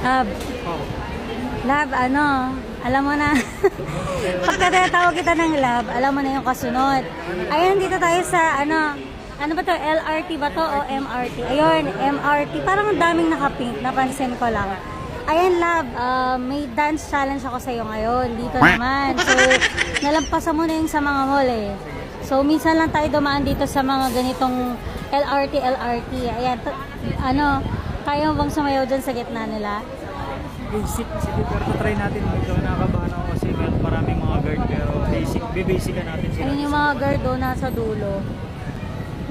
Lab. Lab, ano? Alam mo na. Pagka tinatawag kita ng lab, alam mo na yung kasunod. Ayun, dito tayo sa, ano ba to? LRT ba to o MRT? Ayun, MRT. Parang ang daming naka-pink. Napansin ko lang. Ayan, lab. May dance challenge ako sa'yo ngayon. Dito naman. So, nalampasan mo na yung sa mga mall eh. So, minsan lang tayo dumaan dito sa mga ganitong LRT. Ayan, kaya mo bang sumayaw dyan sa gitna nila? Basic, pero try natin. Ito nakakabahan ako kasi maraming mga guard, pero basic natin sila. Ayun yung mga guard doon nasa dulo.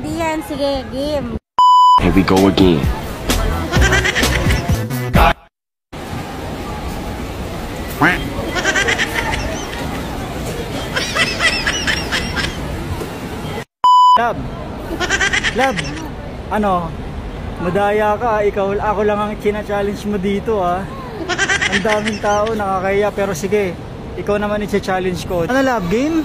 Hindi yan, sige, game. Here we go again. Lab, ano, madaya ka, ako lang ang china-challenge mo dito ha. Ang daming tao, nakakaya, pero sige, ikaw naman i-challenge ko. Ano lab, game?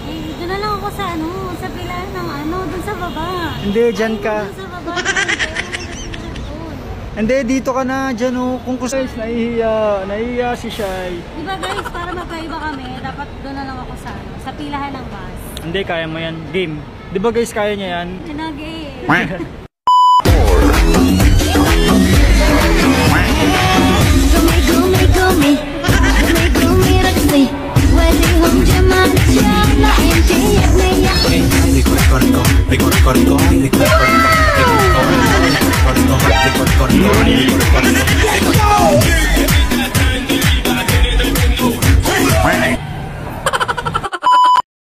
Eh, doon na lang ako sa sa pilahan ng doon sa baba. Hindi, dyan ka. Doon sa baba. Hindi, dito ka na, dyan kung gusto guys, nahihiya si Shai. Diba guys, para magkaiba kami, dapat doon na lang ako sa pilahan ng bus. Hindi, kaya mo yan, game. Diba guys, kaya niya yan? Tinagi. Rico,